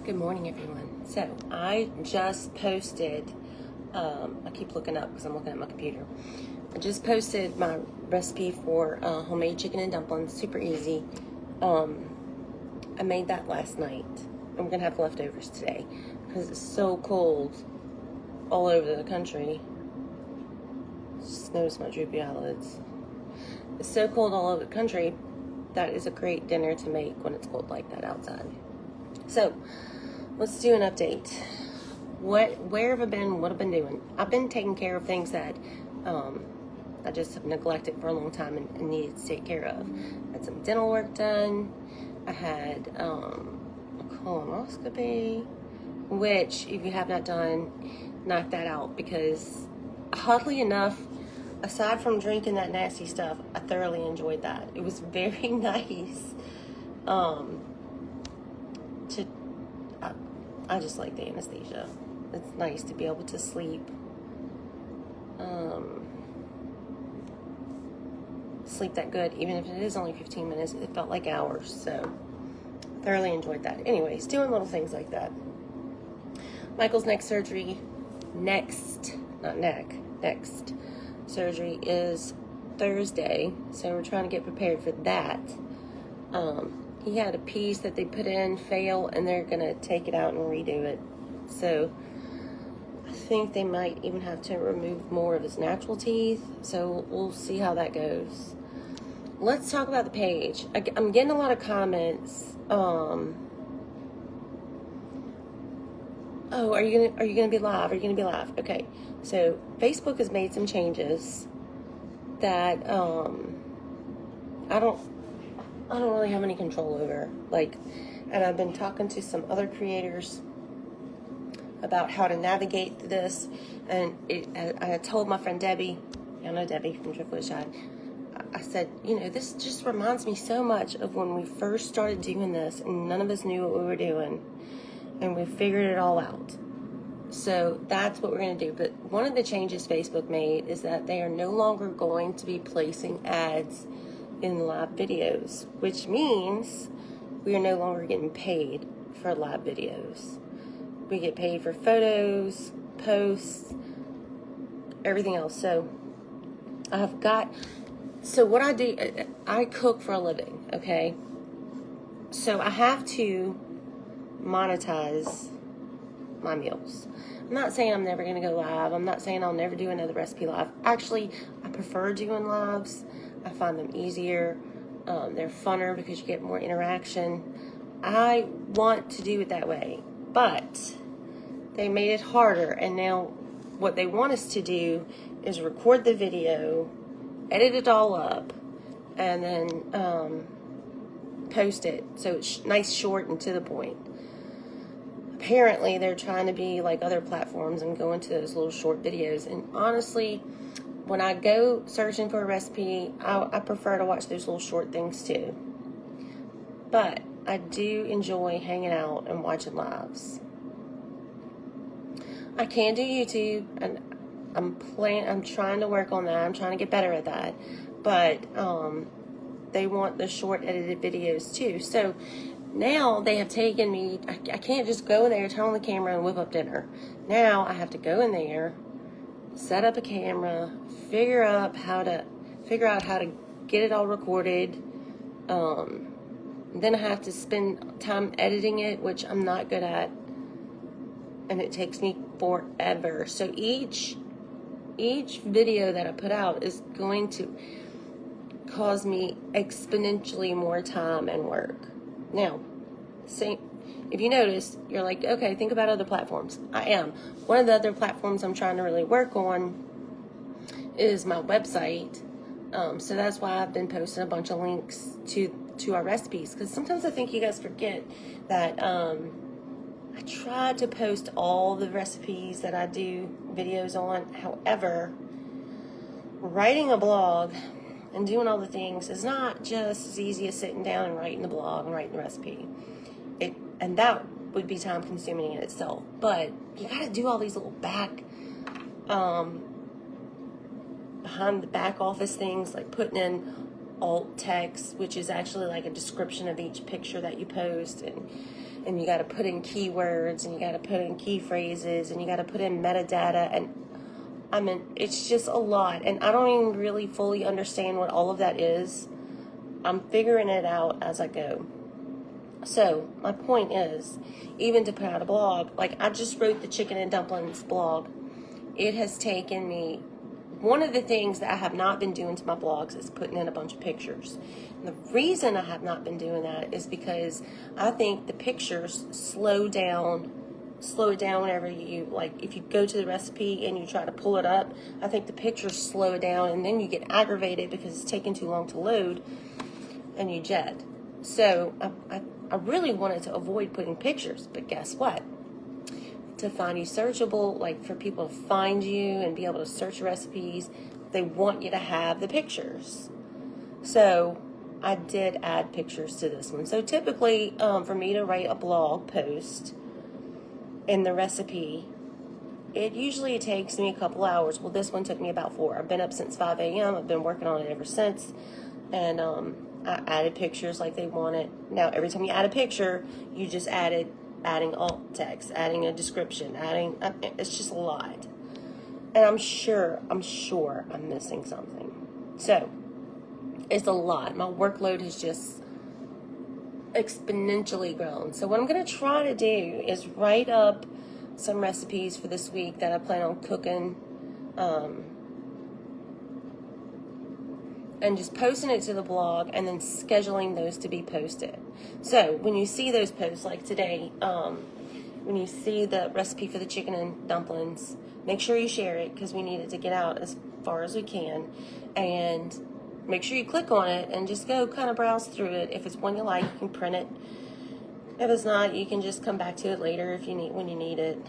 Good morning, everyone. So I just posted, I keep looking up because I'm looking at my computer. I just posted my recipe for homemade chicken and dumplings, super easy. I made that last night. I'm gonna have leftovers today because it's so cold all over the country. Just notice my droopy eyelids. It's so cold all over the country. That is a great dinner to make when it's cold like that outside. So let's do an update. Where have I been? What have I been doing? I've been taking care of things that I just have neglected for a long time and needed to take care of. I had some dental work done. I had a colonoscopy, which if you have not done, knock that out, because oddly enough, aside from drinking that nasty stuff, I thoroughly enjoyed that. It was very nice. I just like the anesthesia. It's nice to be able to sleep. Sleep that good, even if it is only 15 minutes. It felt like hours, so thoroughly enjoyed that. Anyways, doing little things like that. Michael's next surgery surgery is Thursday, so we're trying to get prepared for that. He had a piece that they put in fail, and they're gonna take it out and redo it. So I think they might even have to remove more of his natural teeth. So we'll see how that goes. Let's talk about the page. I'm getting a lot of comments. Oh, are you gonna be live? Are you gonna be live? Okay. So Facebook has made some changes that I don't really have any control over. And I've been talking to some other creators about how to navigate this. And I told my friend Debbie, I know Debbie from Triple Shot, I said, this just reminds me so much of when we first started doing this and none of us knew what we were doing, and we figured it all out. So that's what we're going to do. But one of the changes Facebook made is that they are no longer going to be placing ads in live videos, which means we are no longer getting paid for live videos. We get paid for photos, posts, everything else. So what I do, I cook for a living, okay? So I have to monetize my meals. I'm not saying I'm never going to go live. I'm not saying I'll never do another recipe live. Actually, I prefer doing lives. I find them easier. They're funner because you get more interaction. I want to do it that way, but they made it harder. And now what they want us to do is record the video, edit it all up, and then post it. So it's nice, short, and to the point. Apparently, they're trying to be like other platforms and go into those little short videos. And honestly, when I go searching for a recipe, I prefer to watch those little short things too. But I do enjoy hanging out and watching lives. I can do YouTube, and I'm trying to work on that. I'm trying to get better at that. But they want the short edited videos too. So now they have taken me, I can't just go in there, turn on the camera, and whip up dinner. Now I have to go in there, set up a camera, figure out how to get it all recorded. Then I have to spend time editing it, which I'm not good at, and it takes me forever. So each video that I put out is going to cause me exponentially more time and work. Now, if you notice, you're like, okay, think about other platforms. I am. One of the other platforms I'm trying to really work on is my website. So that's why I've been posting a bunch of links to our recipes, because sometimes I think you guys forget that I try to post all the recipes that I do videos on. However, writing a blog and doing all the things is not just as easy as sitting down and writing the blog and writing the recipe. And that would be time consuming in itself. But you gotta do all these little behind the back office things, like putting in alt text, which is actually like a description of each picture that you post, and and you got to put in keywords, and you got to put in key phrases, and you got to put in metadata, and I mean, it's just a lot, and I don't even really fully understand what all of that is. I'm figuring it out as I go. So my point is, even to put out a blog, like I just wrote the chicken and dumplings blog. It has taken me, one of the things that I have not been doing to my blogs is putting in a bunch of pictures. And the reason I have not been doing that is because I think the pictures slow it down whenever you, like, if you go to the recipe and you try to pull it up, I think the pictures slow it down, and then you get aggravated because it's taking too long to load, and you jet. So I really wanted to avoid putting pictures, but guess what? To find you searchable, like for people to find you and be able to search recipes, they want you to have the pictures. So I did add pictures to this one. So typically, for me to write a blog post in the recipe, it usually takes me a couple hours. Well, this one took me about 4. I've been up since 5 a.m. I've been working on it ever since. And I added pictures like they wanted. Now, every time you add a picture, you just adding alt text, adding a description, it's just a lot. And I'm sure I'm missing something. So, it's a lot. My workload has just exponentially grown. So what I'm going to try to do is write up some recipes for this week that I plan on cooking, and just posting it to the blog, and then scheduling those to be posted. So when you see those posts, like today, when you see the recipe for the chicken and dumplings, make sure you share it, because we need it to get out as far as we can. And make sure you click on it and just go kind of browse through it. If it's one you like, you can print it. If it's not, you can just come back to it later when you need it.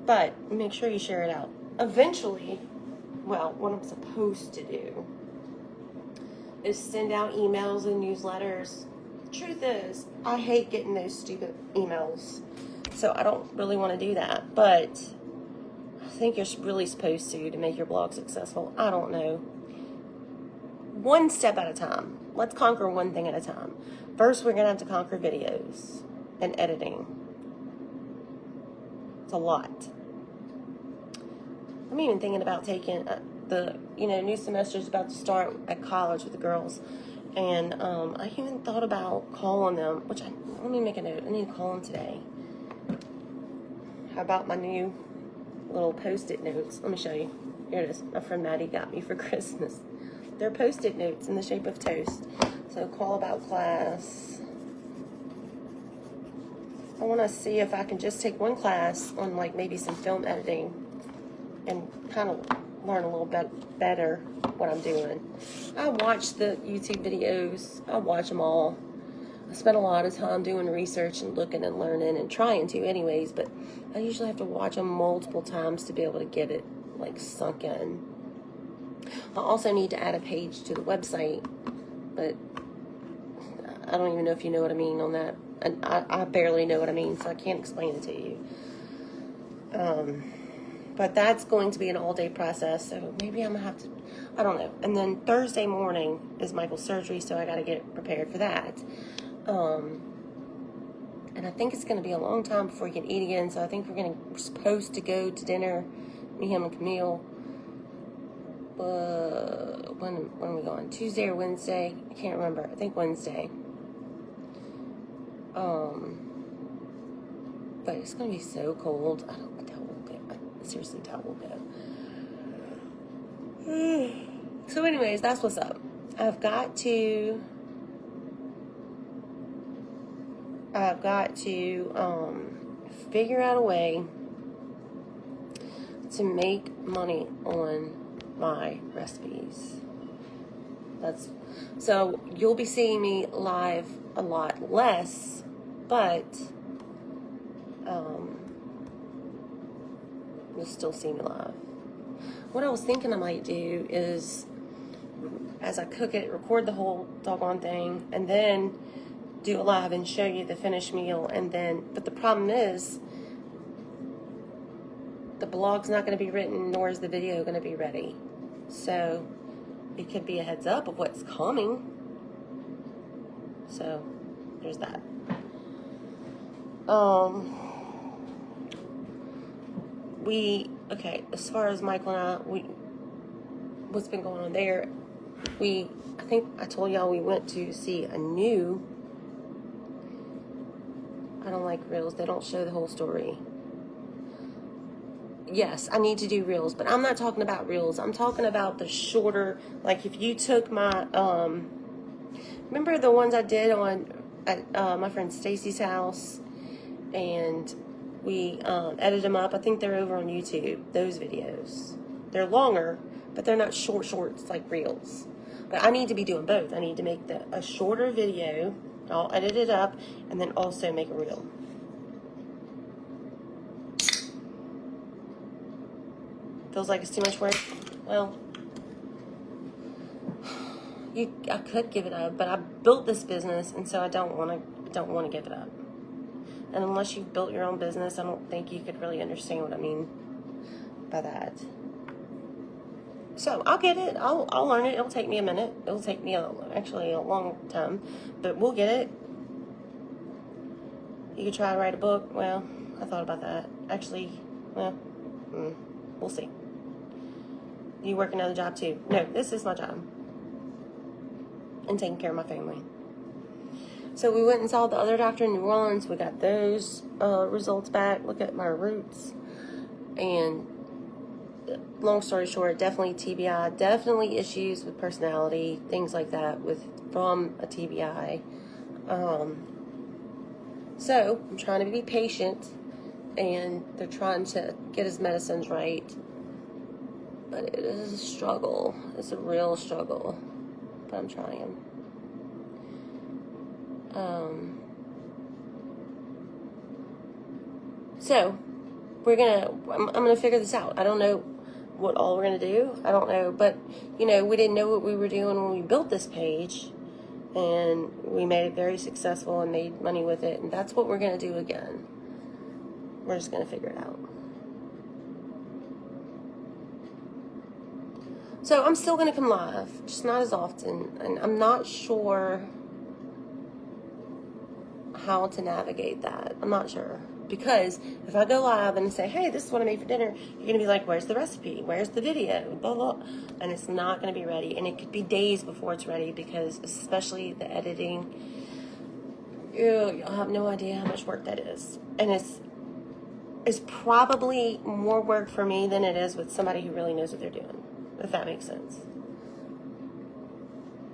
But make sure you share it out. Eventually, well, what I'm supposed to do is send out emails and newsletters. The truth is, I hate getting those stupid emails, so I don't really want to do that. But I think you're really supposed to make your blog successful. I don't know. One step at a time. Let's conquer one thing at a time. First, we're going to have to conquer videos and editing. It's a lot. I'm even thinking about taking new semester's about to start at college with the girls. And I even thought about calling them, let me make a note. I need to call them today. How about my new little Post-it notes? Let me show you. Here it is. My friend Maddie got me for Christmas. They're Post-it notes in the shape of toast. So call about class. I want to see if I can just take one class on like maybe some film editing and kind of learn a little bit better what I'm doing. I watch the YouTube videos. I watch them all. I spend a lot of time doing research and looking and learning and trying to anyways, but I usually have to watch them multiple times to be able to get it like sunk in. I also need to add a page to the website, but I don't even know if you know what I mean on that. And I barely know what I mean, so I can't explain it to you. But that's going to be an all-day process, so maybe I'm going to have to, I don't know. And then Thursday morning is Michael's surgery, so I got to get prepared for that. And I think it's going to be a long time before we can eat again, so I think we're supposed to go to dinner, me, him, and Camille. When are we going? Tuesday or Wednesday? I can't remember. I think Wednesday. But it's going to be so cold. I don't know how we'll go. Seriously, how we'll go. So anyways, that's what's up. I've got to figure out a way to make money on my recipes. So you'll be seeing me live a lot less, but you'll still see me live. What I was thinking I might do is, as I cook it, record the whole doggone thing, and then do a live and show you the finished meal. But the problem is, the blog's not going to be written, nor is the video going to be ready. So it could be a heads up of what's coming. So there's that. Okay, as far as Michael and I, what's been going on there, I think I told y'all we went to see a new, I don't like reels, they don't show the whole story. Yes, I need to do reels, but I'm not talking about reels. I'm talking about the shorter, like if you took my, remember the ones I did at my friend Stacy's house, and we edited them up. I think they're over on YouTube, those videos. They're longer, but they're not shorts like reels. But I need to be doing both. I need to make a shorter video, I'll edit it up, and then also make a reel. Feels like it's too much work. Well, I could give it up, but I built this business, and so I don't want to give it up. And unless you've built your own business, I don't think you could really understand what I mean by that. So I'll get it. I'll learn it. It'll take me a minute. It'll take me actually a long time, but we'll get it. You could try to write a book. Well, I thought about that. Actually, well, we'll see. You work another job too? No, this is my job. And taking care of my family. So we went and saw the other doctor in New Orleans. We got those results back. Look at my roots. And long story short, definitely TBI. Definitely issues with personality. Things like that from a TBI. So I'm trying to be patient. And they're trying to get his medicines right. But it is a struggle. It's a real struggle. But I'm trying. So I'm gonna figure this out. I don't know what all we're gonna do. I don't know, but we didn't know what we were doing when we built this page, and we made it very successful and made money with it, and that's what we're gonna do again. We're just gonna figure it out. So I'm still gonna come live, just not as often, and I'm not sure how to navigate that. I'm not sure. Because if I go live and say, hey, this is what I made for dinner, you're going to be like, where's the recipe? Where's the video? Blah, blah. And it's not going to be ready. And it could be days before it's ready, because especially the editing, you'll have no idea how much work that is. And it's probably more work for me than it is with somebody who really knows what they're doing, if that makes sense.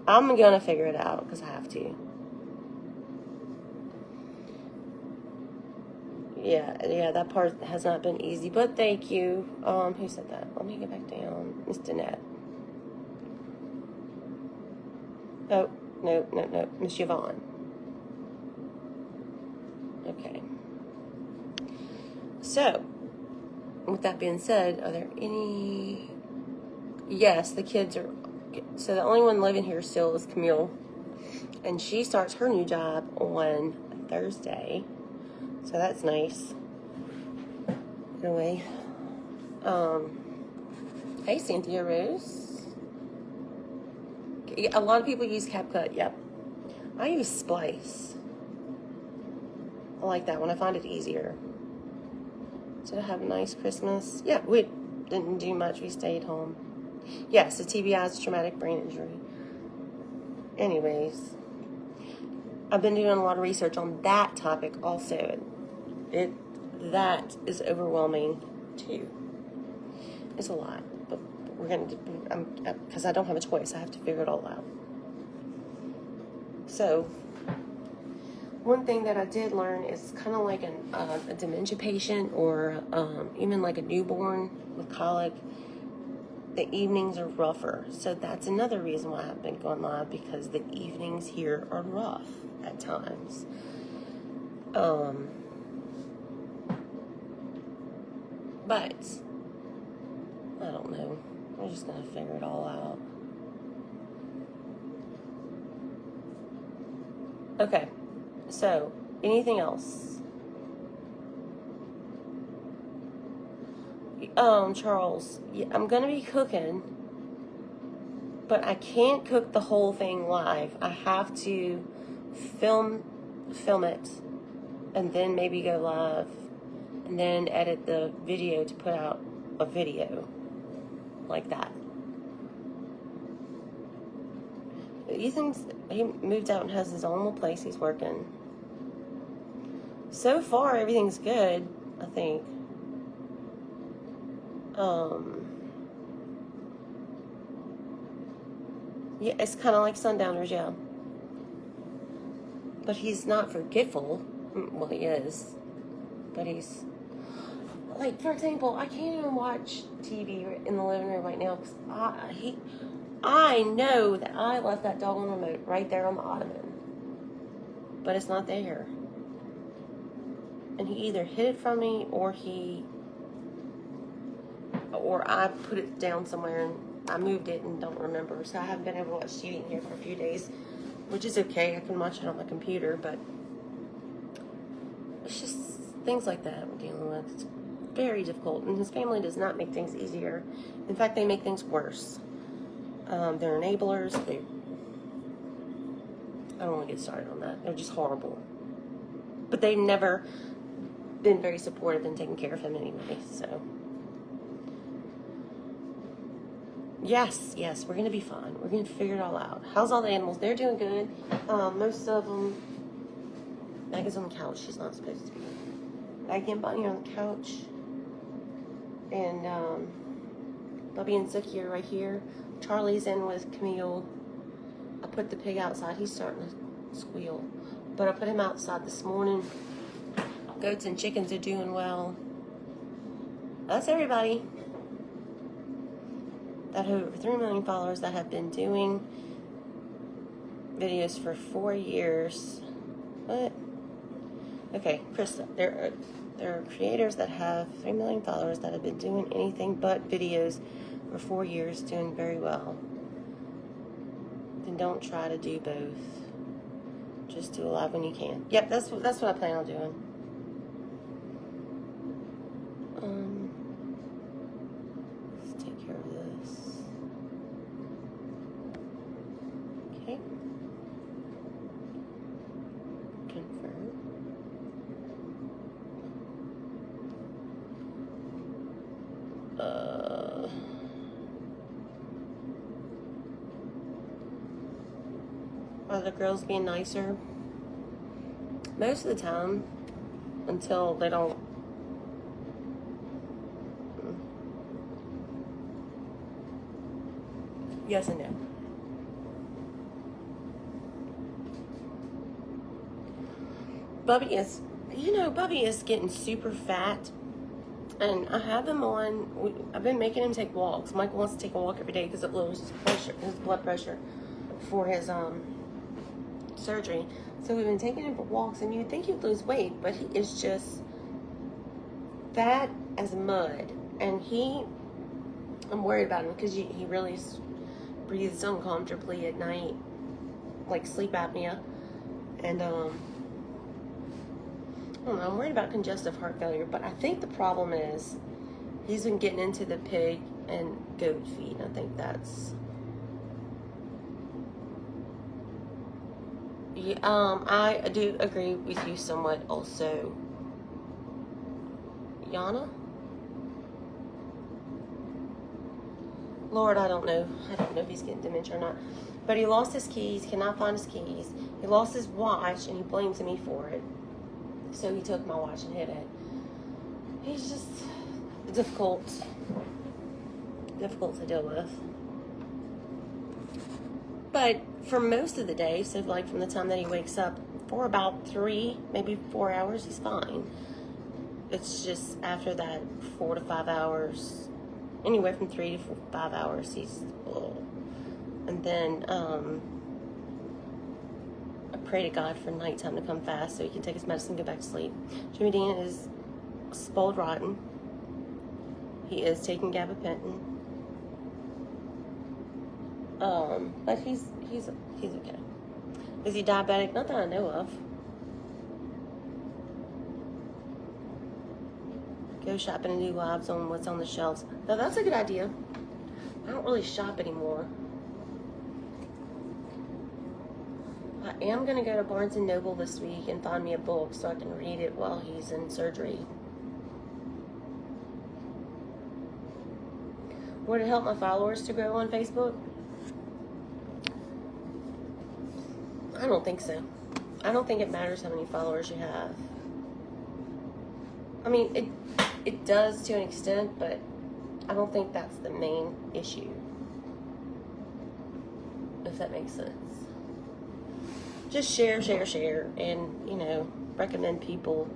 I'm going to figure it out because I have to. Yeah, that part has not been easy, but thank you. Who said that? Let me get back down. Miss Danette. Oh, no. Miss Yvonne. Okay. So, with that being said, are there any... Yes, the kids are... So the only one living here still is Camille. And she starts her new job on Thursday. So that's nice. Anyway. Hey, Cynthia Rose. A lot of people use CapCut, yep. I use Splice. I like that one. I find it easier. Did I have a nice Christmas? Yeah, we didn't do much. We stayed home. Yes, the TBI is traumatic brain injury. Anyways. I've been doing a lot of research on that topic also. That is overwhelming too. It's a lot, but we're going to, because I don't have a choice. I have to figure it all out. So, one thing that I did learn is kind of like a dementia patient, or even like a newborn with colic, the evenings are rougher. So that's another reason why I've been going live, because the evenings here are rough at times. But I don't know. We're just gonna figure it all out. Okay. So, anything else? Charles, I'm gonna be cooking, but I can't cook the whole thing live. I have to film film it, and then maybe go live, and then edit the video to put out a video like that. He moved out and has his own little place he's working. So far, everything's good, I think. Yeah, it's kind of like Sundowners, yeah. But he's not forgetful. Well, he is. But he's... Like, for example, I can't even watch TV in the living room right now because I know that I left that doggone remote right there on the ottoman. But it's not there. And he either hid it from me or I put it down somewhere and I moved it and don't remember. So I haven't been able to watch TV in here for a few days, which is okay. I can watch it on my computer, but it's just things like that we're dealing with. It's very difficult, and his family does not make things easier. In fact, they make things worse. They're enablers. I don't want to get started on that. They're just horrible. But they've never been very supportive in taking care of him anyway, so... Yes, we're going to be fine. We're going to figure it all out. How's all the animals? They're doing good. Most of them... Maggie's on the couch. She's not supposed to be. Maggie and Bunny are on the couch. And Bubby and Zookie are right here. Charlie's in with Camille. I put the pig outside. He's starting to squeal. But I put him outside this morning. Goats and chickens are doing well. That's everybody. That have over 3 million followers that have been doing videos for 4 years. What? Okay, Krista. There are creators that have 3 million followers that have been doing anything but videos for 4 years, doing very well. Then don't try to do both. Just do a live when you can. Yep, that's what I plan on doing. Let's take care of this. Okay. Confirm. Are the girls being nicer? Most of the time, until they don't. Yes and no. Bubby is getting super fat. And I have him on, I've been making him take walks. Michael wants to take a walk every day because it lowers his blood pressure for his surgery. So we've been taking him for walks, and you'd think he'd lose weight, but he is just fat as mud. And I'm worried about him because he really breathes uncomfortably at night, like sleep apnea. And I don't know, I'm worried about congestive heart failure, but I think the problem is he's been getting into the pig and goat feed. I think that's... Yeah, I do agree with you somewhat also. Yana? Lord, I don't know. I don't know if he's getting dementia or not. But he lost his keys, cannot find his keys. He lost his watch, and he blames me for it. So he took my watch and hid it. He's just difficult to deal with. But for most of the day, so like from the time that he wakes up, for about 3, maybe 4 hours, he's fine. It's just after that 4 to 5 hours, anywhere from 3 to 5 hours, he's, and then I pray to God for nighttime to come fast so he can take his medicine and go back to sleep. Jimmy Dean is spoiled rotten. He is taking gabapentin. But he's okay. Is he diabetic? Not that I know of. Go shopping and do lives on what's on the shelves. Now that's a good idea. I don't really shop anymore. I am going to go to Barnes & Noble this week and find me a book so I can read it while he's in surgery. Would it help my followers to grow on Facebook? I don't think so. I don't think it matters how many followers you have. I mean, it does to an extent, but I don't think that's the main issue. If that makes sense. Just share, and, you know, recommend people.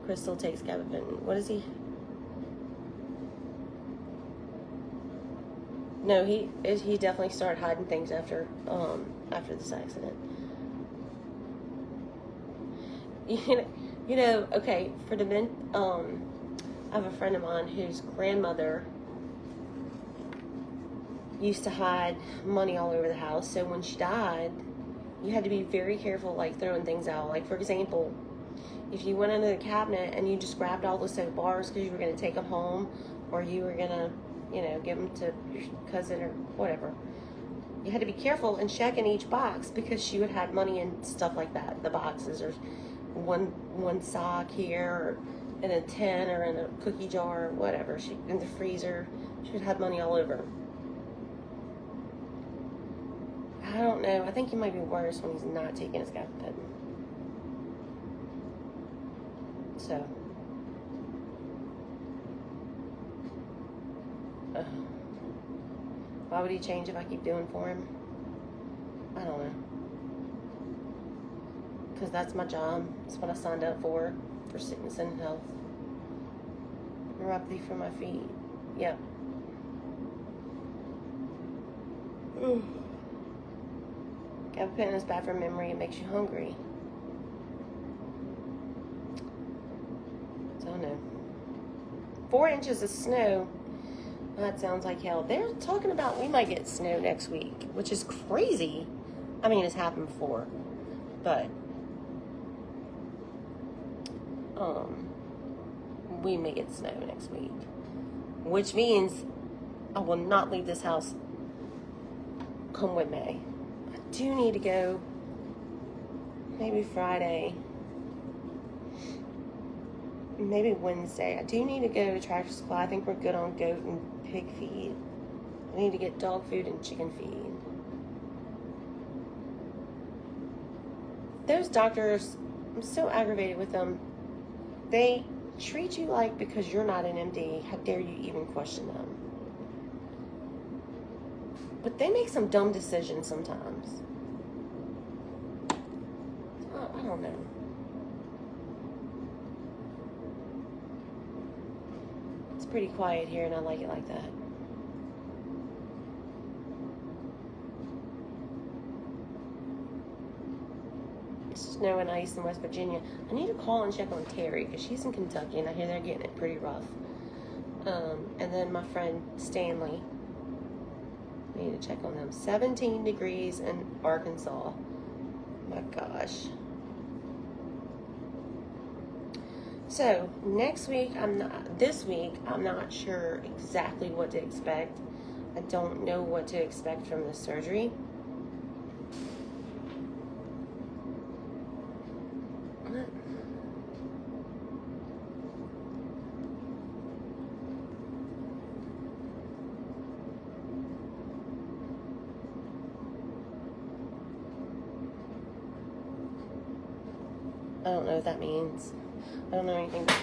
Crystal takes gabapentin. What is he? No, he definitely started hiding things after this accident. You know, okay, for the men, I have a friend of mine whose grandmother used to hide money all over the house. So when she died, you had to be very careful, like throwing things out. Like, for example, if you went into the cabinet and you just grabbed all the soap bars because you were going to take them home, or you were going to, you know, give them to your cousin or whatever, you had to be careful and check in each box because she would have money and stuff like that. The boxes, or one sock here, or in a tin, or in a cookie jar, or whatever. She in the freezer. She would have money all over. I don't know. I think he might be worse when he's not taking his gabapentin. So. Why would he change if I keep doing for him? I don't know. Because that's my job. That's what I signed up for sickness and health. Neuropathy for my feet. Yep. Gabapentin is bad for memory. It makes you hungry. So no. 4 inches of snow. That sounds like hell. They're talking about we might get snow next week, which is crazy. I mean, it's happened before, but we may get snow next week, which means I will not leave this house come what may. I do need to go maybe Friday, maybe Wednesday. I do need to go to Tractor Supply. I think we're good on goat and pig feed. I need to get dog food and chicken feed. Those doctors, I'm so aggravated with them. They treat you like, because you're not an MD, how dare you even question them? But they make some dumb decisions sometimes. I don't know. It's pretty quiet here, and I like it like that. Snow and ice in West Virginia. I need to call and check on Terry because she's in Kentucky, and I hear they're getting it pretty rough. And then my friend Stanley. I need to check on them. 17 degrees in Arkansas. My gosh. So next week, this week, I'm not sure exactly what to expect. I don't know what to expect from the surgery. I don't know what that means. I don't know anything about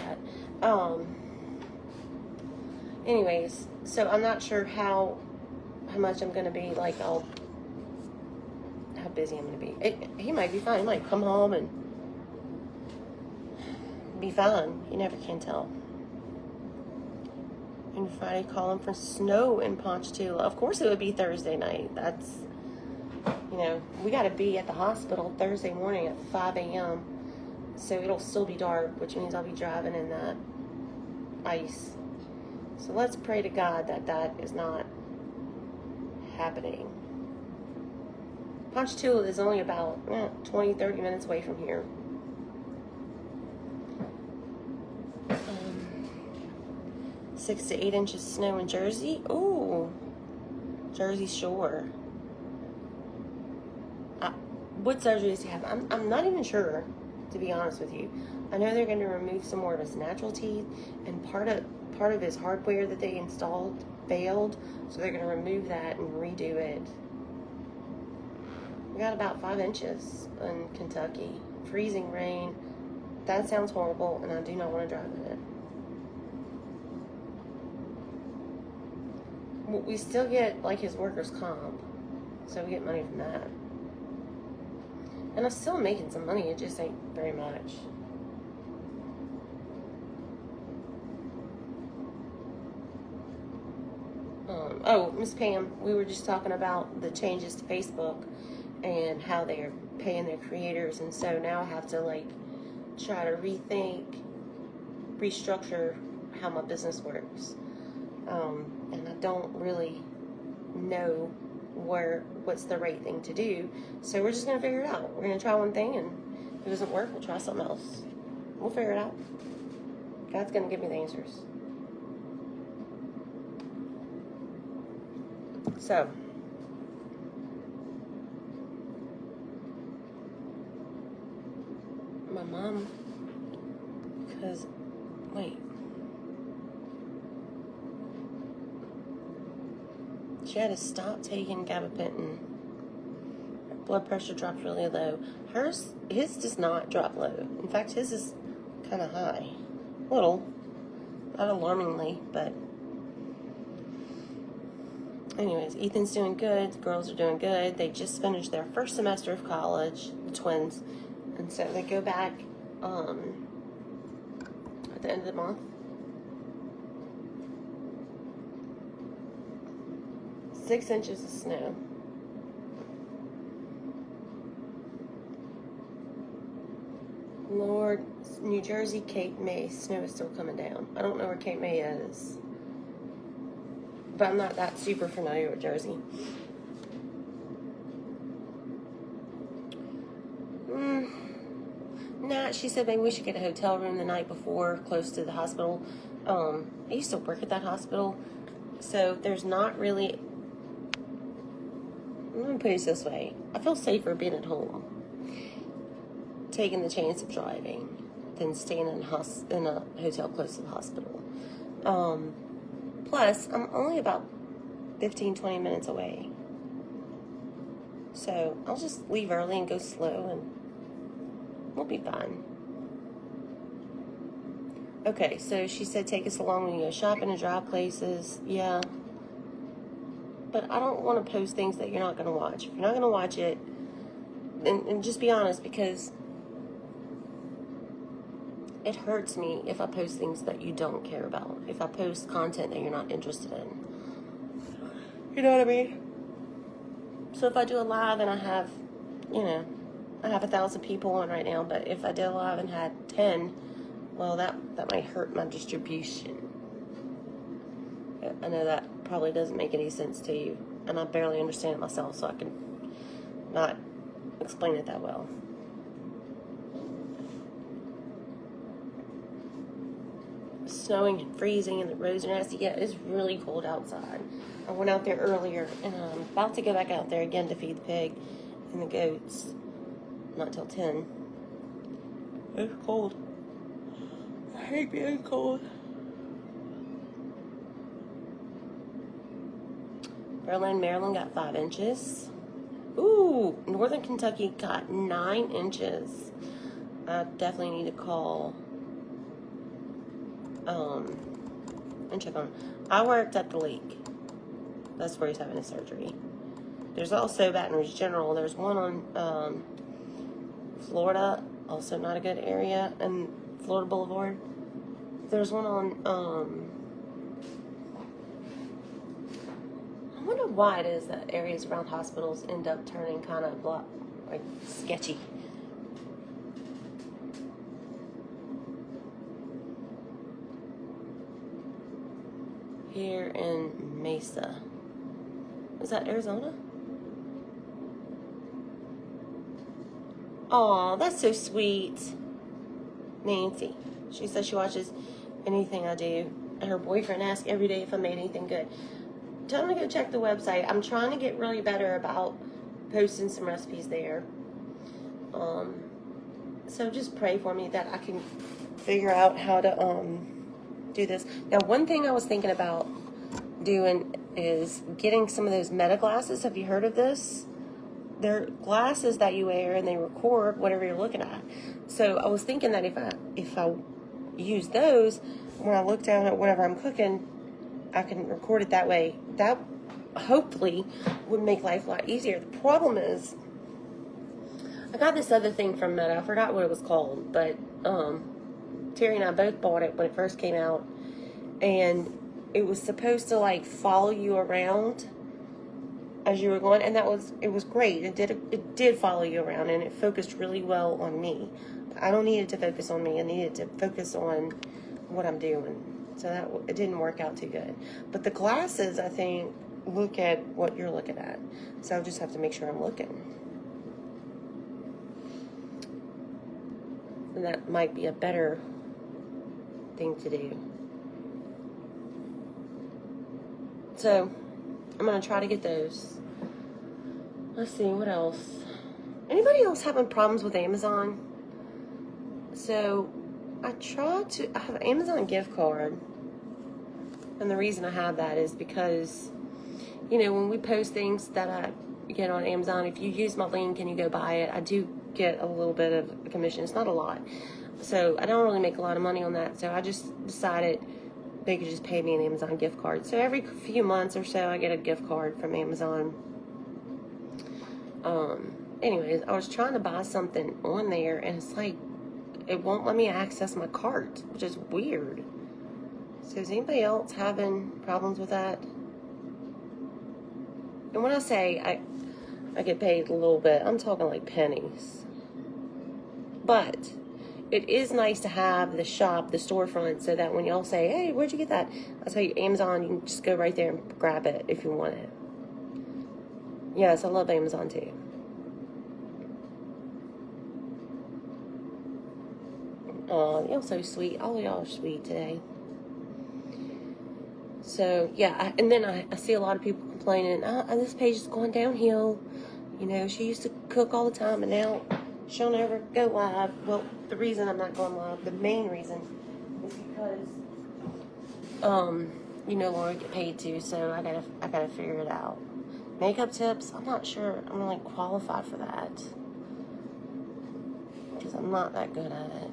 that. Anyways, so I'm not sure how much I'm gonna be, like, how busy I'm gonna be. He might be fine. He might come home and be fine. You never can tell. And Friday, calling for snow in Ponchatoula. Of course, it would be Thursday night. That's, you know, we got to be at the hospital Thursday morning at 5 a.m. So it'll still be dark, which means I'll be driving in that ice. So let's pray to God that that is not happening. Ponchatoula is only about 20, 30 minutes away from here. 6 to 8 inches snow in Jersey. Ooh, Jersey Shore. What surgery does he have? I'm not even sure, to be honest with you. I know they're going to remove some more of his natural teeth, and part of his hardware that they installed failed, so they're going to remove that and redo it. We got about 5 inches in Kentucky. Freezing rain. That sounds horrible, and I do not want to drive in it. We still get, like, his workers' comp, so we get money from that. And I'm still making some money, it just ain't very much. Oh, Miss Pam, we were just talking about the changes to Facebook and how they're paying their creators, and so now I have to, like, try to restructure how my business works. And I don't really know what's the right thing to do, so we're just gonna figure it out. We're gonna try one thing, and if it doesn't work, we'll try something else. We'll figure it out. God's gonna give me the answers. So, my mom, because, wait, she had to stop taking gabapentin. Her blood pressure dropped really low. His does not drop low. In fact, his is kind of high. Little, not alarmingly, but anyways, Ethan's doing good. The girls are doing good. They just finished their first semester of college, the twins, and so they go back at the end of the month. 6 inches of snow. Lord, New Jersey, Cape May, snow is still coming down. I don't know where Cape May is, but I'm not that super familiar with Jersey. Nah, she said maybe we should get a hotel room the night before, close to the hospital. I used to work at that hospital, so there's not really, I'm going to put it this way, I feel safer being at home, taking the chance of driving, than staying in a hotel close to the hospital. Plus, I'm only about 15-20 minutes away. So, I'll just leave early and go slow, and we'll be fine. Okay, so she said take us along when you go shopping and drive places. Yeah. But I don't want to post things that you're not going to watch. If you're not going to watch it, and just be honest, because it hurts me if I post things that you don't care about. If I post content that you're not interested in. You know what I mean? So if I do a live and I have, I have 1,000 people on right now, but if I did a live and had 10, well, that might hurt my distribution. I know that probably doesn't make any sense to you, and I barely understand it myself, so I can not explain it that well. Snowing and freezing and the roads are nasty. Yeah, it's really cold outside. I went out there earlier, and I'm about to go back out there again to feed the pig and the goats. Not till 10. It's cold. I hate being cold. Berlin, Maryland got 5 inches. Ooh, Northern Kentucky got 9 inches. I definitely need to call and check on. I worked at the lake. That's where he's having his surgery. There's also Baton Rouge General. There's one on Florida, also not a good area, and Florida Boulevard. There's one on I wonder why it is that areas around hospitals end up turning kind of like sketchy. Here in Mesa. Is that Arizona? Aw, that's so sweet. Nancy. She says she watches anything I do. And her boyfriend asks every day if I made anything good. Tell him to go check the website. I'm trying to get really better about posting some recipes there. So just pray for me that I can figure out how to do this. Now, one thing I was thinking about doing is getting some of those meta glasses. Have you heard of this? They're glasses that you wear and they record whatever you're looking at. So I was thinking that if I use those, when I look down at whatever I'm cooking, I can record it that way. That hopefully would make life a lot easier. The problem is, I got this other thing from Meta. I forgot what it was called, but Terry and I both bought it when it first came out, and it was supposed to like follow you around as you were going, and it was great. It did follow you around, and it focused really well on me. But I don't need it to focus on me. I needed to focus on what I'm doing. So it didn't work out too good. But the glasses, I think, look at what you're looking at. So I'll just have to make sure I'm looking. And that might be a better thing to do. So I'm going to try to get those. Let's see, what else? Anybody else having problems with Amazon? So I have an Amazon gift card. And the reason I have that is because, when we post things that I get on Amazon, if you use my link and you go buy it, I do get a little bit of a commission. It's not a lot. So I don't really make a lot of money on that. So I just decided they could just pay me an Amazon gift card. So every few months or so, I get a gift card from Amazon. Anyways, I was trying to buy something on there, and it's like, it won't let me access my cart, which is weird. So is anybody else having problems with that? And when I say I get paid a little bit, I'm talking like pennies. But it is nice to have the storefront, so that when y'all say, hey, where'd you get that? I'll tell you, Amazon, you can just go right there and grab it if you want it. Yes, I love Amazon too. Oh, y'all so sweet. All of y'all are sweet today. So, yeah, and then I see a lot of people complaining, this page is going downhill. She used to cook all the time, and now she'll never go live. Well, the reason I'm not going live, the main reason, is because, you no longer get paid to, so I gotta figure it out. Makeup tips, I'm not sure I'm really qualified for that, because I'm not that good at it.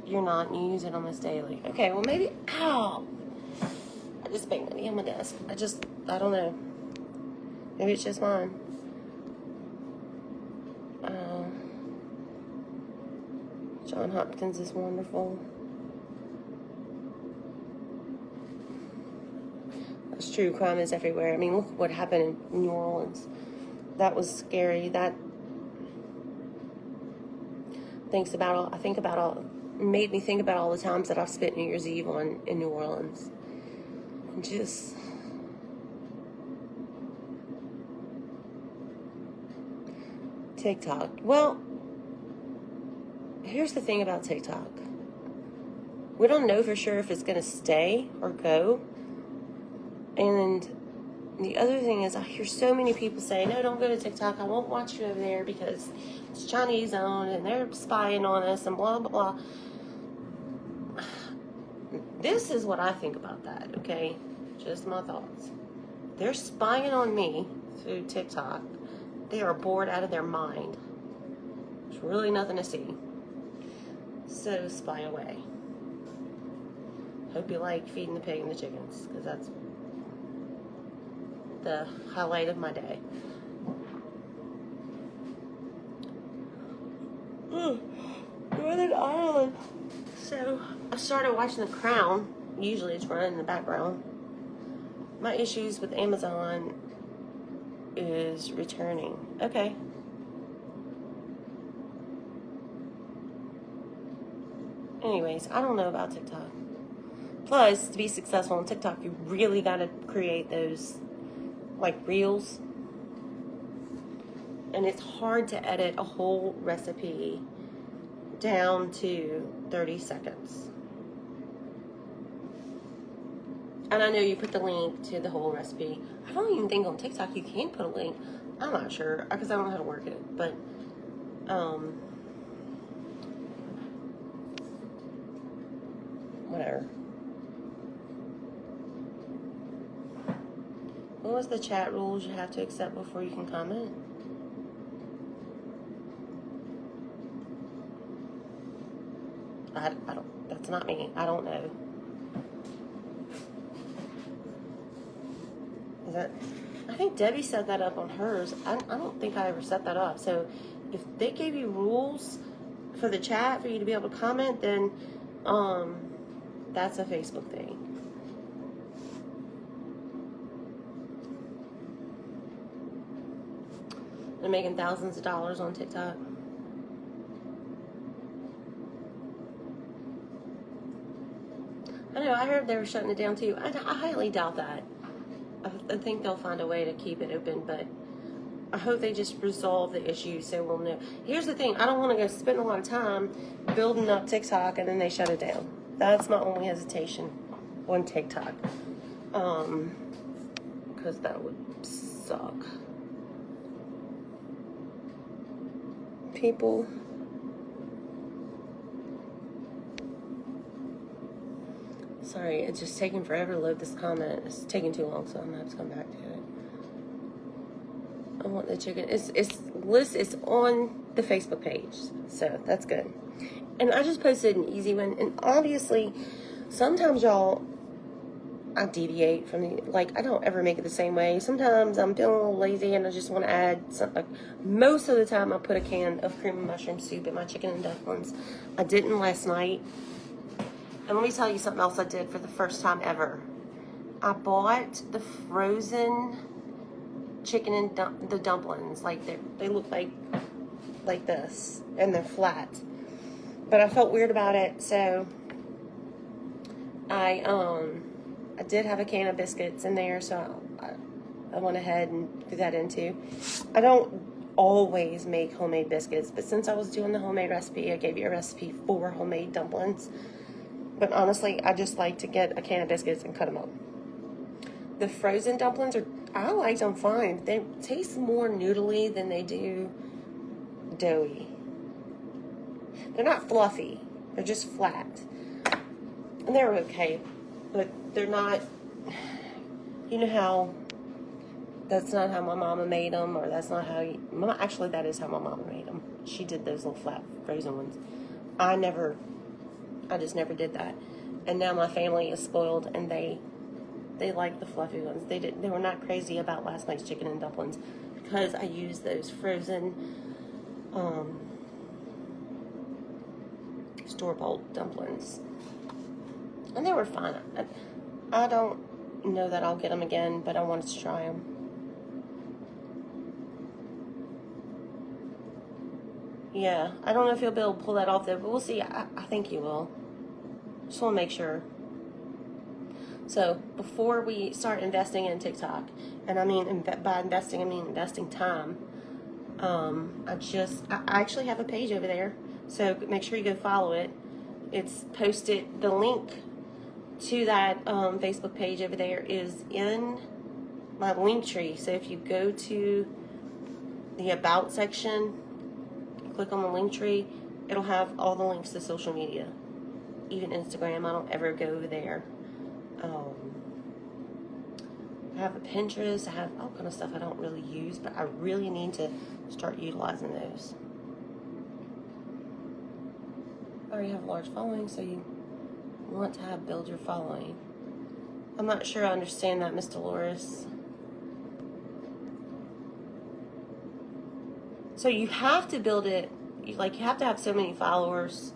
You're not, and you use it almost daily. Okay, well maybe, ow! I just banged my knee on my desk. I don't know. Maybe it's just mine. John Hopkins is wonderful. That's true, crime is everywhere. I mean, look what happened in New Orleans. That was scary. Made me think about all the times that I've spent New Year's Eve in New Orleans. And just TikTok. Well, here's the thing about TikTok. We don't know for sure if it's going to stay or go. And the other thing is, I hear so many people say, no, don't go to TikTok. I won't watch you over there because it's Chinese owned and they're spying on us and blah, blah, blah. This is what I think about that, okay? Just my thoughts. They're spying on me through TikTok. They are bored out of their mind. There's really nothing to see. So spy away. Hope you like feeding the pig and the chickens, because that's the highlight of my day. Northern Ireland. So I started watching The Crown. Usually it's running in the background. My issues with Amazon is returning. Okay. Anyways, I don't know about TikTok. Plus, to be successful on TikTok, you really got to create those, like, reels. And it's hard to edit a whole recipe down to 30 seconds. And I know you put the link to the whole recipe. I don't even think on TikTok you can put a link. I'm not sure because I don't know how to work it. But whatever. What was the chat rules you have to accept before you can comment? I don't, that's not me. I don't know. Is that, I think Debbie set that up on hers. I don't think I ever set that up. So if they gave you rules for the chat for you to be able to comment, then that's a Facebook thing. They're making thousands of dollars on TikTok. I know, I heard they were shutting it down too. I highly doubt that. I think they'll find a way to keep it open, but I hope they just resolve the issue so we'll know. Here's the thing, I don't want to go spend a lot of time building up TikTok and then they shut it down. That's my only hesitation on TikTok. Because that would suck. People. Sorry, it's just taking forever to load this comment. It's taking too long, so I'm gonna have to come back to it. I want the chicken. It's on the Facebook page, so that's good. And I just posted an easy one. And obviously, sometimes y'all, I deviate from the, like, I don't ever make it the same way. Sometimes I'm feeling a little lazy and I just want to add something. Most of the time, I put a can of cream and mushroom soup in my chicken and dumplings. I didn't last night. And let me tell you something else I did for the first time ever. I bought the frozen chicken and the dumplings. Like they look like this, and they're flat. But I felt weird about it, so I did have a can of biscuits in there, so I went ahead and threw that in too. I don't always make homemade biscuits, but since I was doing the homemade recipe, I gave you a recipe for homemade dumplings. But honestly, I just like to get a can of biscuits and cut them up. The frozen dumplings I like them fine. They taste more noodly than they do doughy. They're not fluffy. They're just flat. And they're okay. But they're not, you know how, that's not how my mama made them, or that's not how actually that is how my mama made them. She did those little flat frozen ones. I just never did that. And now my family is spoiled and they like the fluffy ones. They were not crazy about last night's chicken and dumplings because I used those frozen store-bought dumplings. And they were fine. I don't know that I'll get them again, but I wanted to try them. Yeah, I don't know if you'll be able to pull that off though, but we'll see. I think you will. Just want to make sure. So before we start investing in TikTok, and I mean by investing, I mean investing time. I actually have a page over there, so make sure you go follow it. It's posted. The link to that Facebook page over there is in my link tree. So if you go to the About section, click on the link tree, it'll have all the links to social media, even Instagram. I don't ever go over there. I have a Pinterest. I have all kind of stuff I don't really use, but I really need to start utilizing those. I already have a large following, so you want to build your following. I'm not sure I understand that, Miss Dolores. So you have to build it, like you have to have so many followers.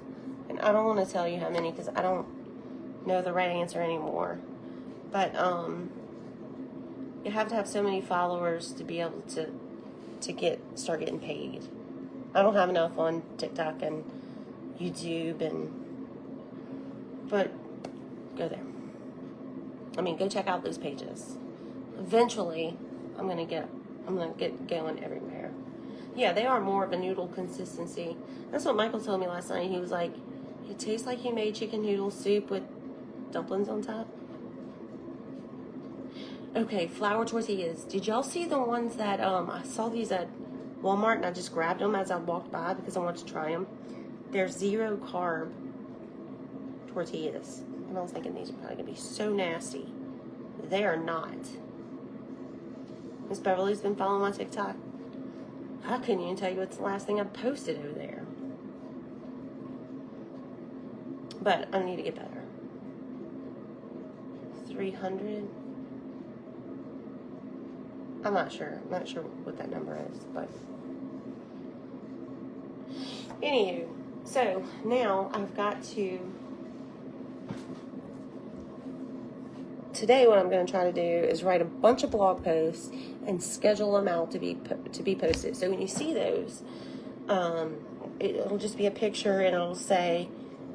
And I don't want to tell you how many because I don't know the right answer anymore. But you have to have so many followers to be able to start getting paid. I don't have enough on TikTok and YouTube but go there. I mean, go check out those pages. Eventually, I'm gonna get going everywhere. Yeah, they are more of a noodle consistency. That's what Michael told me last night. He was like, it tastes like he made chicken noodle soup with dumplings on top. Okay, flour tortillas. Did y'all see the ones that, I saw these at Walmart and I just grabbed them as I walked by because I wanted to try them. They're 0 carb tortillas. And I was thinking these are probably going to be so nasty. They are not. Miss Beverly's been following my TikTok. I couldn't even tell you what's the last thing I posted over there. But I need to get better. 300. I'm not sure. I'm not sure what that number is, but anywho, so now I've got to. Today, what I'm going to try to do is write a bunch of blog posts and schedule them out to be posted. So when you see those, it'll just be a picture and it'll say,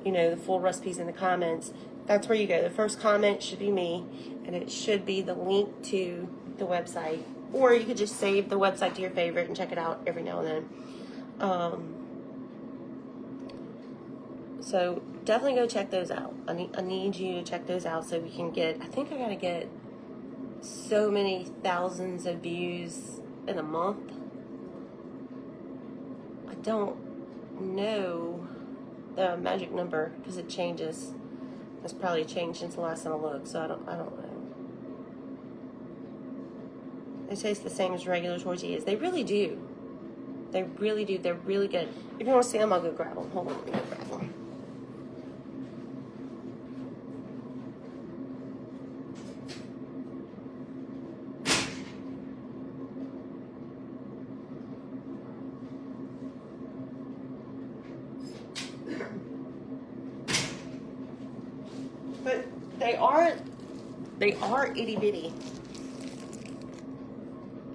you know, the full recipes in the comments. That's where you go. The first comment should be me, and it should be the link to the website. Or you could just save the website to your favorite and check it out every now and then. So definitely go check those out. I need you to check those out so we can get, I think I got to get so many thousands of views in a month. I don't know the magic number because it changes. It's probably changed since the last time I looked, so I don't know. They taste the same as regular tortillas. They really do. They really do. They're really good. If you want to see them, I'll go grab them. Hold on, let me go grab them. But they are itty bitty.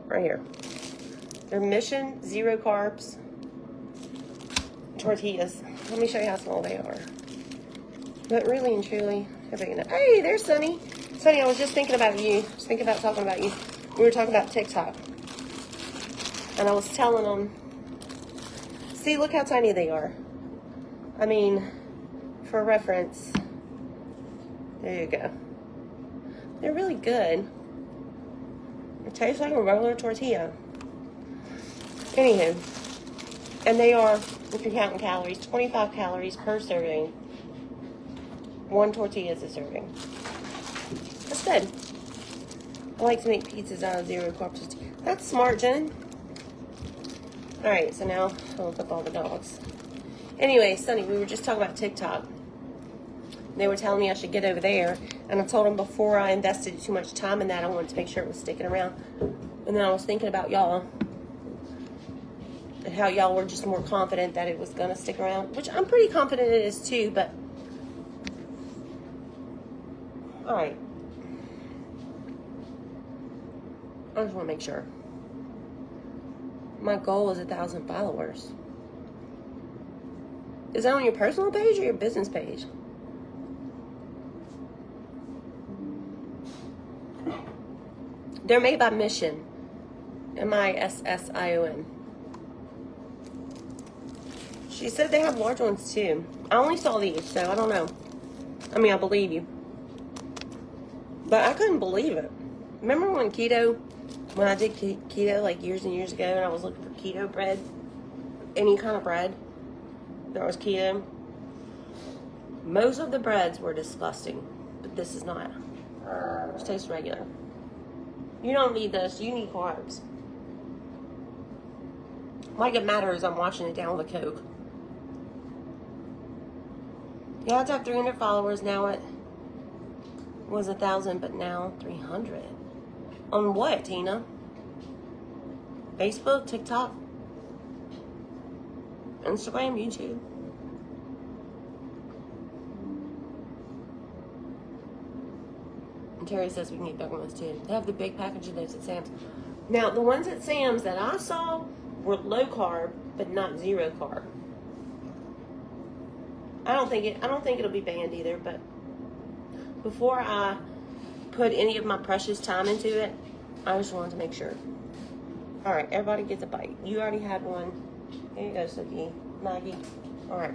Right here. They're Mission 0 carbs tortillas. Let me show you how small they are. But really and truly, hey, there's Sunny. Sunny, I was just thinking about you. Just thinking about talking about you. We were talking about TikTok. And I was telling them, see, look how tiny they are. I mean, for reference, there you go. They're really good. It tastes like a regular tortilla. Anywho, and they are, if you're counting calories, 25 calories per serving. 1 tortilla is a serving. That's good. I like to make pizzas out of 0 carbs. That's smart, Jen. Alright, so now I'll look up all the dogs. Anyway, Sunny, we were just talking about TikTok. They were telling me I should get over there, and I told them before I invested too much time in that, I wanted to make sure it was sticking around. And then I was thinking about y'all, and how y'all were just more confident that it was going to stick around, which I'm pretty confident it is too, but alright. I just want to make sure. My goal is 1,000 followers. Is that on your personal page or your business page? They're made by Mission. Mission. She said they have large ones too. I only saw these, so I don't know. I mean, I believe you. But I couldn't believe it. Remember when I did keto like years and years ago, and I was looking for keto bread? Any kind of bread that was keto. Most of the breads were disgusting, but this is not. It tastes regular. You don't need this. You need carbs. Like it matters, I'm washing it down with a Coke. You had to have 300 followers. Now it was 1,000, but now 300. On what, Tina? Facebook, TikTok, Instagram, YouTube. And Terry says we can get bigger ones too. They have the big package of those at Sam's. Now, the ones at Sam's that I saw were low carb, but not 0 carb. I don't think it'll be banned either, but before I put any of my precious time into it, I just wanted to make sure. All right, everybody gets a bite. You already had one. Here you go, Suki, Maggie. All right.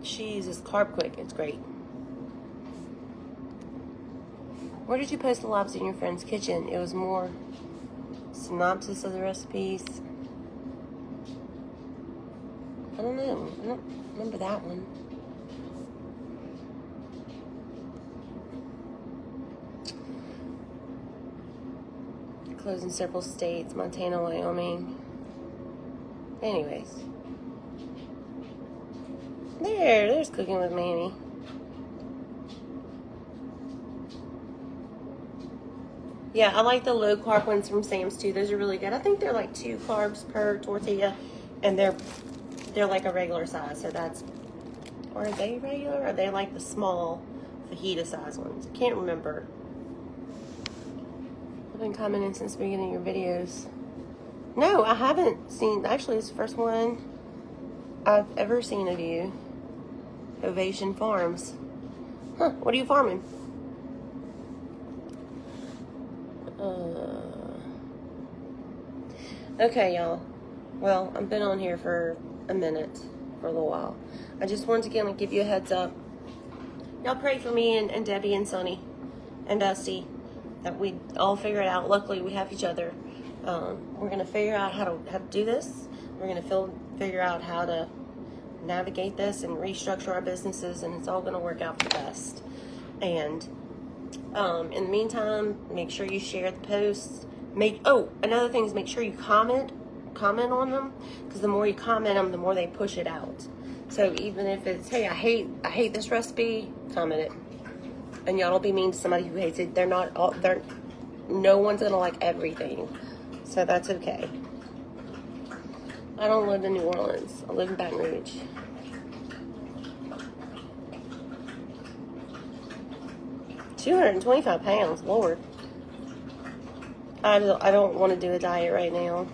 Cheese is carb quick. It's great. Where did you post the lobster in your friend's kitchen? It was more synopsis of the recipes. I don't know. I don't remember that one. Closed in several states, Montana, Wyoming. Anyways. There's Cooking with Mamie. Yeah, I like the low carb ones from Sam's too. Those are really good. I think they're like 2 carbs per tortilla, and they're like a regular size. So that's, or are they regular? Or are they like the small fajita size ones? I can't remember. I've been commenting since the beginning of your videos. No, I haven't seen. Actually, it's the first one I've ever seen of you. Ovation Farms. Huh? What are you farming? Okay, y'all. Well, I've been on here for a minute, for a little while. I just wanted to give you a heads up. Y'all pray for me and Debbie and Sonny and Dusty that we all figure it out. Luckily, we have each other. We're gonna figure out how to do this. We're gonna figure out how to navigate this and restructure our businesses, and it's all gonna work out for the best. And in the meantime, make sure you share the posts. Another thing is make sure you comment on them, because the more you comment them, the more they push it out. So even if it's, hey, I hate this recipe, comment it. And y'all don't be mean to somebody who hates it. No one's gonna like everything, so that's okay. I don't live in New Orleans. I live in Baton Rouge. £225, Lord. I don't want to do a diet right now.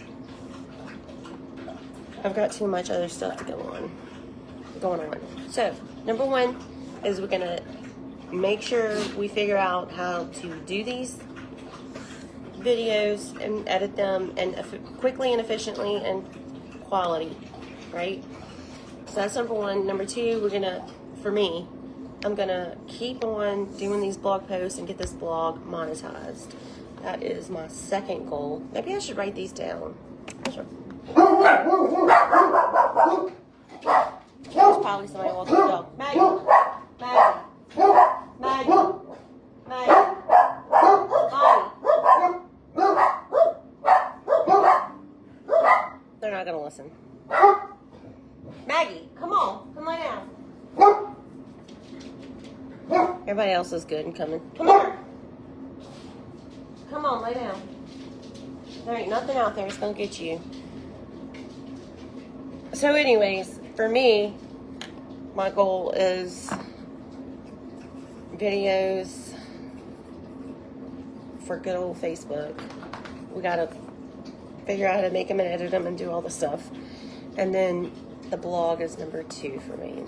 I've got too much other stuff to going on. So, number 1 is we're gonna make sure we figure out how to do these videos and edit them and quickly and efficiently and quality, right? So that's number 1. Number 2, I'm gonna keep on doing these blog posts and get this blog monetized. That is my second goal. Maybe I should write these down. There's probably somebody walking the dog. Maggie. They're not gonna listen. Maggie, come on. Come lay down. Everybody else is good and coming. Come here. Come on, lay down. There ain't nothing out there that's gonna get you. So anyways, for me, my goal is videos for good old Facebook. We gotta figure out how to make them and edit them and do all the stuff. And then the blog is number 2 for me.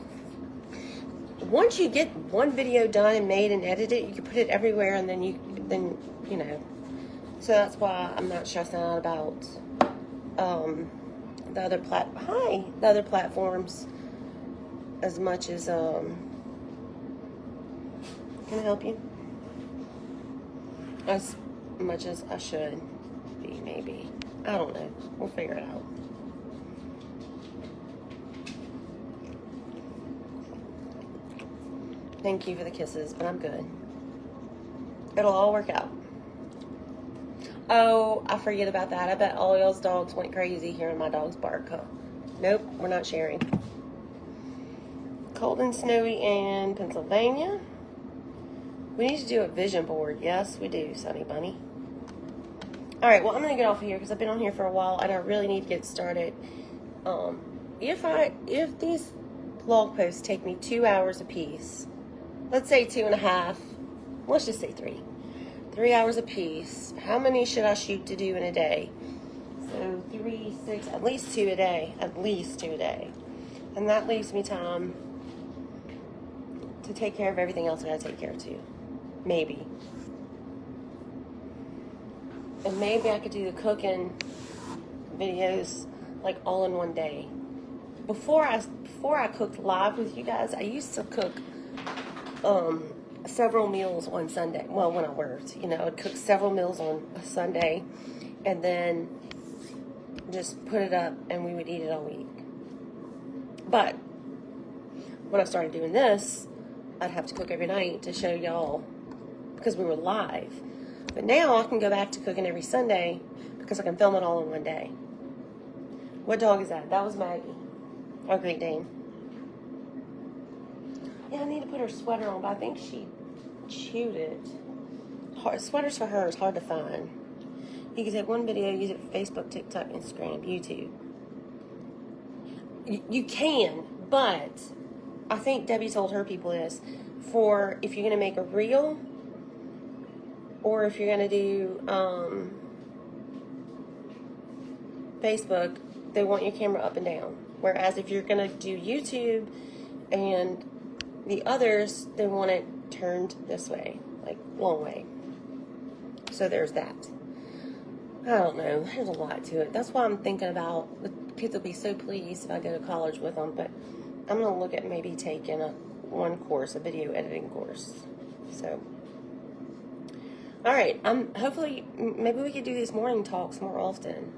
Once you get one video done and made and edited, you can put it everywhere, and then you know. So that's why I'm not stressing out about the other platforms as much as can I help you? As much as I should be, maybe. I don't know. We'll figure it out. Thank you for the kisses, but I'm good. It'll all work out. Oh, I forget about that. I bet all y'all's dogs went crazy hearing my dogs bark. Huh? Nope, we're not sharing. Cold and snowy in Pennsylvania. We need to do a vision board. Yes, we do, Sunny Bunny. All right, well, I'm going to get off of here because I've been on here for a while and I really need to get started. If these blog posts take me 2 hours a piece, let's say 2.5, let's just say 3. 3 hours a piece. How many should I shoot to do in a day? So 3, 6, at least 2 a day. At least 2 a day. And that leaves me time to take care of everything else I gotta take care of too. Maybe. And maybe I could do the cooking videos like all in one day. Before I cooked live with you guys, I used to cook several meals on Sunday. Well, when I worked, you know, I'd cook several meals on a Sunday and then just put it up and we would eat it all week. But when I started doing this, I'd have to cook every night to show y'all because we were live. But now I can go back to cooking every Sunday because I can film it all in one day. What dog is that? That was Maggie, our Great Dane. Yeah, I need to put her sweater on, but I think she chewed it. Sweaters for her is hard to find. You can take one video, use it for Facebook, TikTok, Instagram, YouTube. You can, but I think Debbie told her people this. For if you're going to make a reel, or if you're going to do Facebook, they want your camera up and down. Whereas if you're going to do YouTube and the others, they want it turned this way, like long way. So there's that. I don't know. There's a lot to it. That's why I'm thinking about, the kids will be so pleased if I go to college with them, but I'm going to look at maybe taking one course, a video editing course. So, all right. Hopefully, maybe we could do these morning talks more often.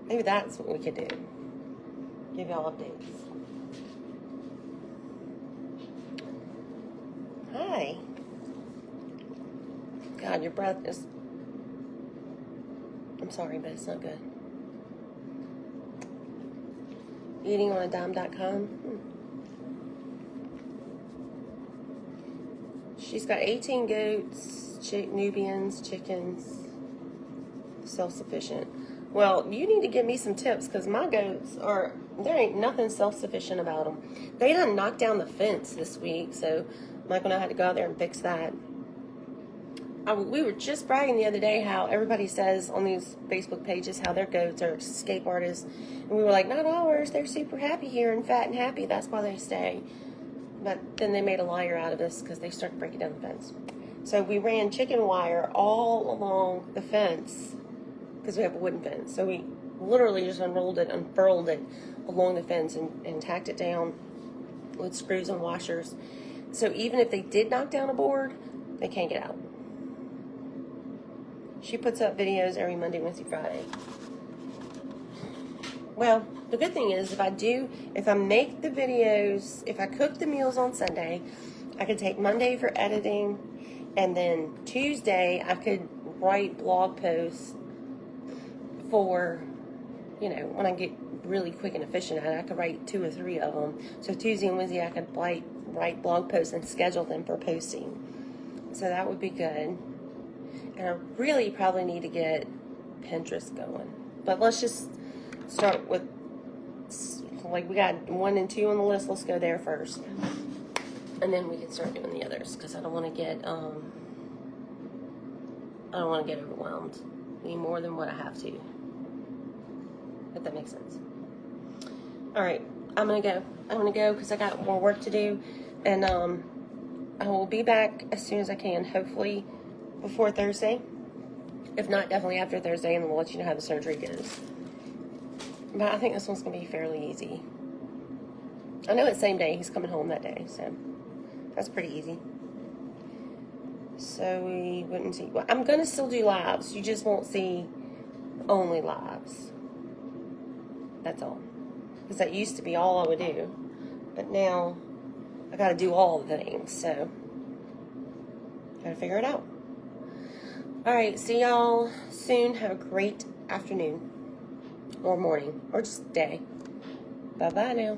Maybe that's what we could do. Give y'all updates. Hi. God, your breath is... I'm sorry, but it's not good. Eatingonadime.com. She's got 18 goats, Nubians, chickens, self-sufficient. Well, you need to give me some tips because my goats there ain't nothing self-sufficient about them. They done knocked down the fence this week, so Michael and I had to go out there and fix that. We were just bragging the other day how everybody says on these Facebook pages how their goats are escape artists. And we were like, not ours. They're super happy here and fat and happy. That's why they stay. But then they made a liar out of us because they started breaking down the fence. So we ran chicken wire all along the fence because we have a wooden fence. So we literally just unfurled it along the fence and tacked it down with screws and washers. So even if they did knock down a board, they can't get out. She puts up videos every Monday, Wednesday, Friday. Well, the good thing is if I make the videos, if I cook the meals on Sunday, I could take Monday for editing, and then Tuesday I could write blog posts for, when I get really quick and efficient at it, I could write 2 or 3 of them. So Tuesday and Wednesday I could write blog posts and schedule them for posting. So that would be good. And I really probably need to get Pinterest going. But let's just start with, we got 1 and 2 on the list. Let's go there first. And then we can start doing the others because I don't want to get overwhelmed any more than what I have to. If that makes sense. All right, I'm going to go because I got more work to do. And I will be back as soon as I can, hopefully before Thursday. If not, definitely after Thursday, and we'll let you know how the surgery goes. But I think this one's going to be fairly easy. I know it's same day. He's coming home that day, so that's pretty easy. So we wouldn't see... Well, I'm going to still do lives. You just won't see only lives. That's all. Because that used to be all I would do. But now I got to do all the things, so got to figure it out. All right, see y'all soon. Have a great afternoon or morning or just day. Bye-bye now.